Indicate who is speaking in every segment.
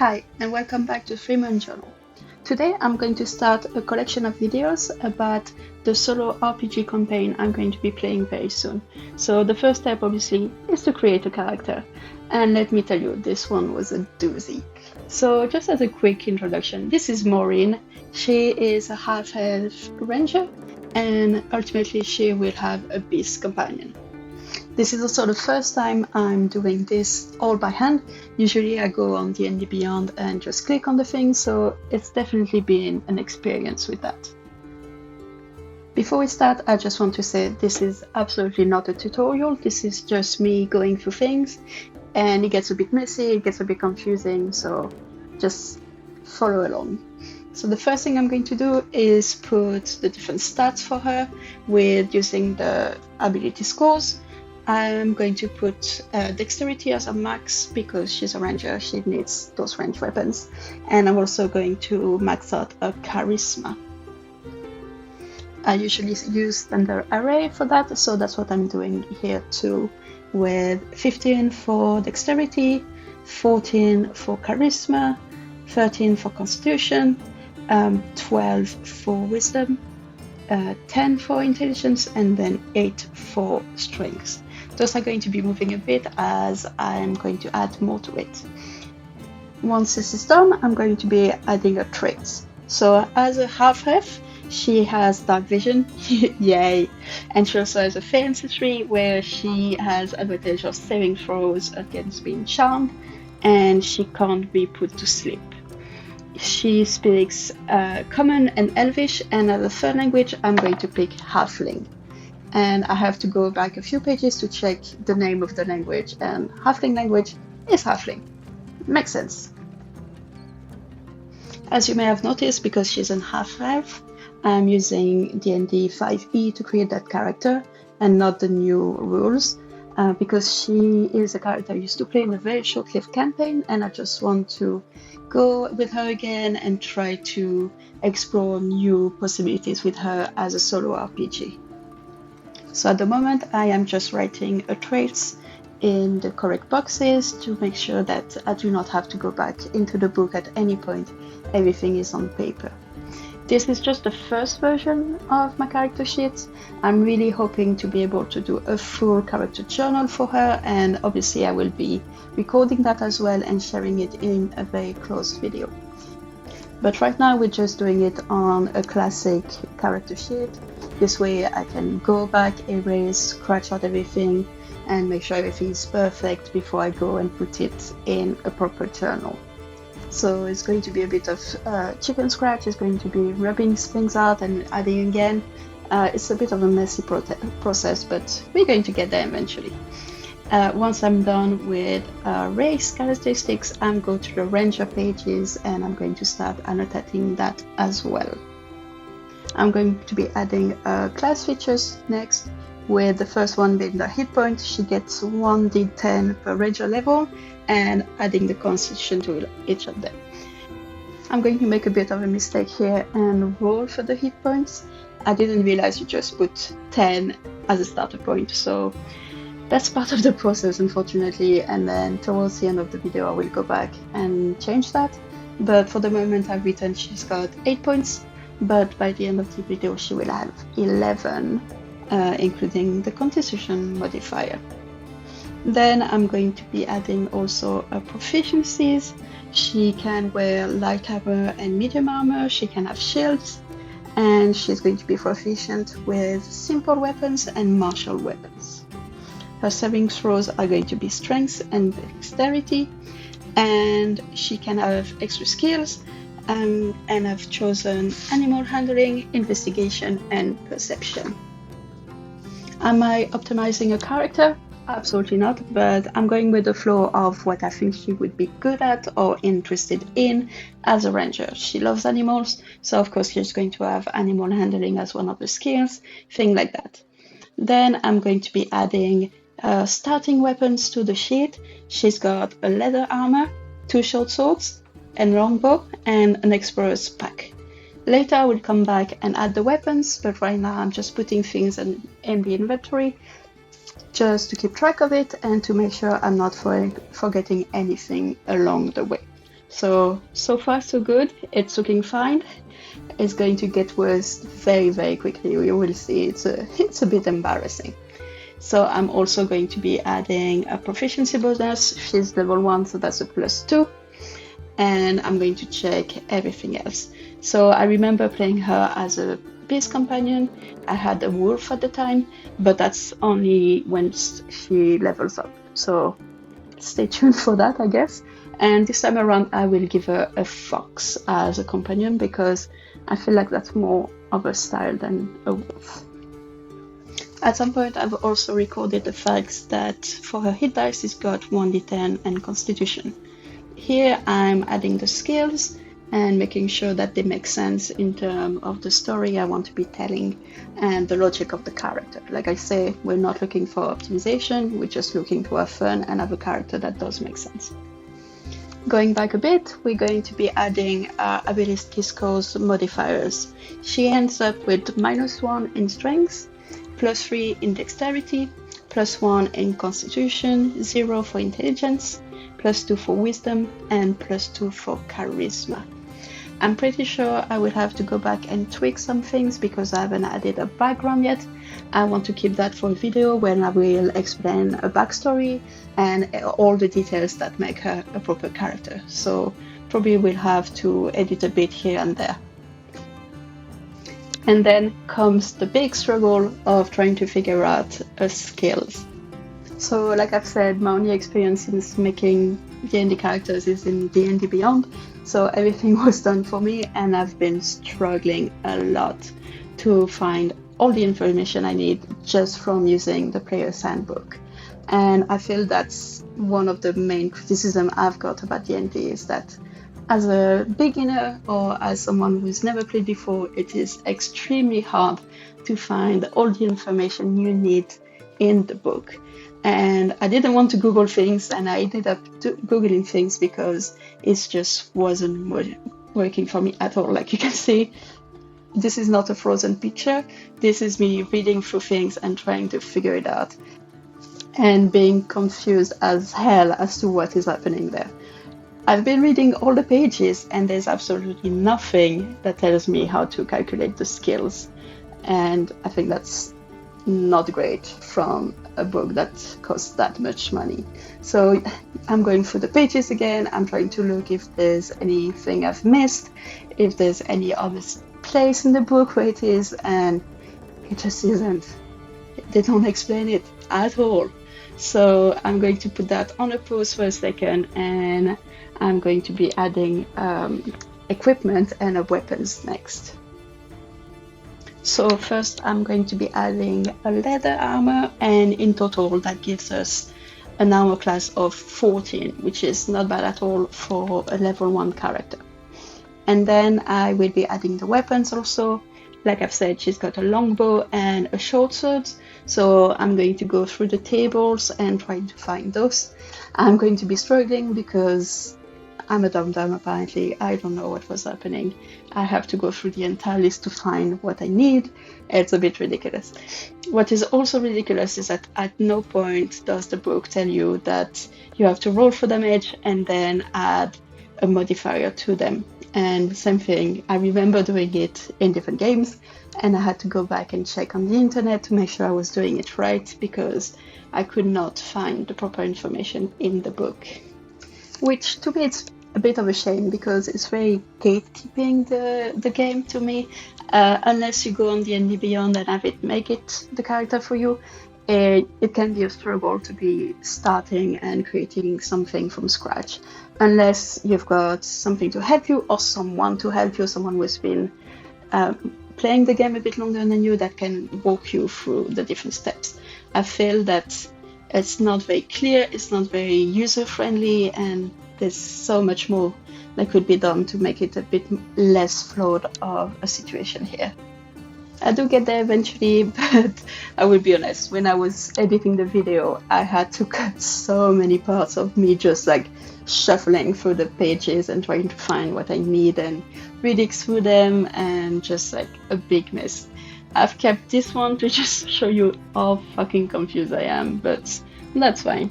Speaker 1: Hi, and welcome back to Freeman Journal. Today I'm going to start a collection of videos about the solo RPG campaign I'm going to be playing very soon. So the first step obviously is to create a character. And let me tell you, this one was a doozy. So just as a quick introduction, this is Maureen. She is a half-elf ranger, and ultimately she will have a beast companion. This is also the first time I'm doing this all by hand. Usually I go on D&D Beyond and just click on the thing, so it's definitely been an experience with that. Before we start, I just want to say this is absolutely not a tutorial. This is just me going through things, and it gets a bit messy, it gets a bit confusing, so just follow along. So the first thing I'm going to do is put the different stats for her with using the ability scores. I'm going to put dexterity as a max because she's a ranger, she needs those ranged weapons. And I'm also going to max out a charisma. I usually use standard array for that, so that's what I'm doing here too, with 15 for dexterity, 14 for charisma, 13 for constitution, 12 for wisdom, 10 for intelligence, and then 8 for strength. Those are going to be moving a bit as I'm going to add more to it. Once this is done, I'm going to be adding a trait. So as a half-elf, she has dark vision, yay! And she also has a fey ancestry where she has advantage of saving throws against being charmed, and she can't be put to sleep. She speaks Common and Elvish, and as a third language, I'm going to pick Halfling. And I have to go back a few pages to check the name of the language, and Halfling language is Halfling. Makes sense. As you may have noticed, because she's an half-elf, I'm using D&D 5e to create that character and not the new rules, because she is a character I used to play in a very short-lived campaign, and I just want to go with her again and try to explore new possibilities with her as a solo RPG. So at the moment I am just writing a traits in the correct boxes to make sure that I do not have to go back into the book at any point. Everything is on paper. This is just the first version of my character sheet. I'm really hoping to be able to do a full character journal for her, and obviously I will be recording that as well and sharing it in a very close video. But right now we're just doing it on a classic character sheet. This way I can go back, erase, scratch out everything, and make sure everything is perfect before I go and put it in a proper journal. So it's going to be a bit of chicken scratch, it's going to be rubbing things out and adding again. It's a bit of a messy process, but we're going to get there eventually. Once I'm done with race characteristics, I'm going to the ranger pages and I'm going to start annotating that as well. I'm going to be adding class features next, with the first one being the hit point. She gets 1d10 per ranger level, and adding the constitution to each of them. I'm going to make a bit of a mistake here and roll for the hit points. I didn't realize you just put 10 as a starter point, so that's part of the process, unfortunately, and then towards the end of the video I will go back and change that. But for the moment I've written she's got 8 points, but by the end of the video she will have 11, including the constitution modifier. Then I'm going to be adding also proficiencies. She can wear light armor and medium armor, she can have shields, and she's going to be proficient with simple weapons and martial weapons. Her saving throws are going to be strength and dexterity, and she can have extra skills, and I've chosen animal handling, investigation, and perception. Am I optimizing a character? Absolutely not, but I'm going with the flow of what I think she would be good at or interested in as a ranger. She loves animals, so of course she's going to have animal handling as one of the skills, things like that. Then I'm going to be adding starting weapons to the sheet. She's got a leather armor, 2 short swords, a longbow, and an explorer's pack. Later I will come back and add the weapons, but right now I'm just putting things in the inventory just to keep track of it and to make sure I'm not forgetting anything along the way. So far so good. It's looking fine. It's going to get worse very, very quickly. You will see it's a bit embarrassing. So I'm also going to be adding a proficiency bonus. She's level 1, so that's a +2. And I'm going to check everything else. So I remember playing her as a beast companion. I had a wolf at the time, but that's only when she levels up. So stay tuned for that, I guess. And this time around, I will give her a fox as a companion because I feel like that's more of a style than a wolf. At some point, I've also recorded the facts that for her hit dice, it's got 1d10 and constitution. Here, I'm adding the skills and making sure that they make sense in terms of the story I want to be telling and the logic of the character. Like I say, we're not looking for optimization, we're just looking to have fun and have a character that does make sense. Going back a bit, we're going to be adding ability scores modifiers. She ends up with -1 in strength, +3 in dexterity, +1 in constitution, 0 for intelligence, +2 for wisdom, and +2 for charisma. I'm pretty sure I will have to go back and tweak some things because I haven't added a background yet. I want to keep that for a video when I will explain a backstory and all the details that make her a proper character. So probably we'll have to edit a bit here and there. And then comes the big struggle of trying to figure out her skills. So like I've said, my only experience in making D&D characters is in D&D Beyond, so everything was done for me and I've been struggling a lot to find all the information I need just from using the player's handbook. And I feel that's one of the main criticisms I've got about D&D is that as a beginner or as someone who's never played before, it is extremely hard to find all the information you need in the book. And I didn't want to Google things, and I ended up Googling things because it just wasn't working for me at all. Like you can see, this is not a frozen picture. This is me reading through things and trying to figure it out and being confused as hell as to what is happening there. I've been reading all the pages and there's absolutely nothing that tells me how to calculate the skills. And I think that's not great from a book that costs that much money. So I'm going through the pages again. I'm trying to look if there's anything I've missed, if there's any other place in the book where it is, and it just isn't. They don't explain it at all. So I'm going to put that on a pause for a second, and I'm going to be adding equipment and weapons next. So first I'm going to be adding a leather armor, and in total that gives us an armor class of 14, which is not bad at all for a level 1 character. And then I will be adding the weapons also. Like I've said, she's got a longbow and a short sword, so I'm going to go through the tables and try to find those. I'm going to be struggling because I'm a dum-dum apparently. I don't know what was happening. I have to go through the entire list to find what I need. It's a bit ridiculous. What is also ridiculous is that at no point does the book tell you that you have to roll for damage and then add a modifier to them. And same thing, I remember doing it in different games and I had to go back and check on the internet to make sure I was doing it right because I could not find the proper information in the book. Which to me it's a bit of a shame because it's very gatekeeping the game to me. Unless you go on D&D Beyond and have it make it the character for you, it can be a struggle to be starting and creating something from scratch. Unless you've got something to help you or someone to help you, someone who's been playing the game a bit longer than you that can walk you through the different steps. I feel that it's not very clear, it's not very user-friendly, and there's so much more that could be done to make it a bit less flawed of a situation here. I do get there eventually, but I will be honest, when I was editing the video, I had to cut so many parts of me just like shuffling through the pages and trying to find what I need and reading through them, and just like a big mess. I've kept this one to just show you how fucking confused I am, but that's fine.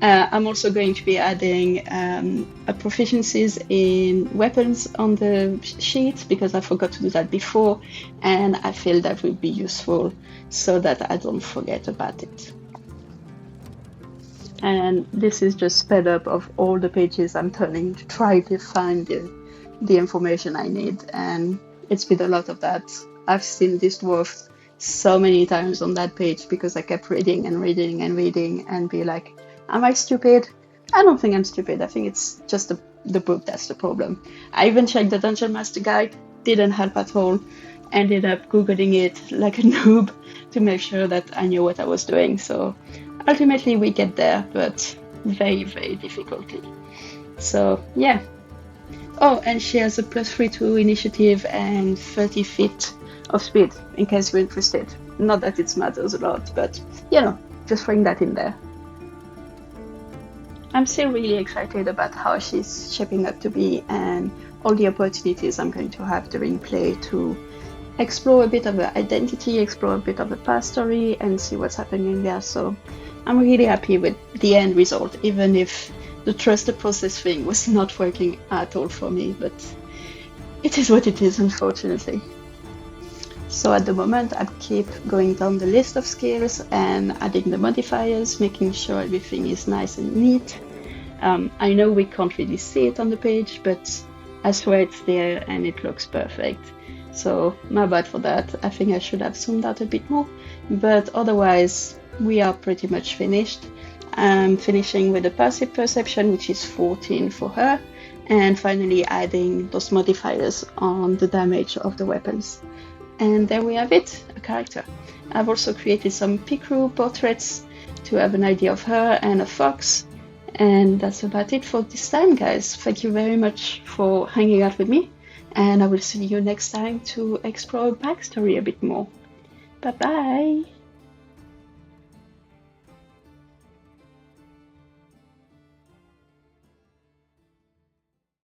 Speaker 1: I'm also going to be adding proficiencies in weapons on the sheet because I forgot to do that before, and I feel that will be useful so that I don't forget about it. And this is just sped up of all the pages I'm turning to try to find the information I need, and it's been a lot of that. I've seen this dwarf so many times on that page because I kept reading and reading and reading and be like, am I stupid? I don't think I'm stupid. I think it's just the book that's the problem. I even checked the Dungeon Master Guide, didn't help at all. Ended up Googling it like a noob to make sure that I knew what I was doing. So ultimately we get there, but very, very difficultly. So yeah. Oh, and she has a +3 to initiative and 30 feet of speed, in case you're interested. Not that it matters a lot, but just throwing that in there. I'm still really excited about how she's shaping up to be and all the opportunities I'm going to have during play to explore a bit of the identity, explore a bit of the past story, and see what's happening there. So I'm really happy with the end result, even if the trust the process thing was not working at all for me, but it is what it is, unfortunately. So at the moment, I keep going down the list of skills and adding the modifiers, making sure everything is nice and neat. I know we can't really see it on the page, but I swear it's there and it looks perfect. So my bad for that. I think I should have zoomed out a bit more, but otherwise we are pretty much finished. I'm finishing with the passive perception, which is 14 for her, and finally adding those modifiers on the damage of the weapons. And there we have it, a character. I've also created some Picrew portraits to have an idea of her and a fox. And that's about it for this time, guys. Thank you very much for hanging out with me. And I will see you next time to explore backstory a bit more. Bye bye!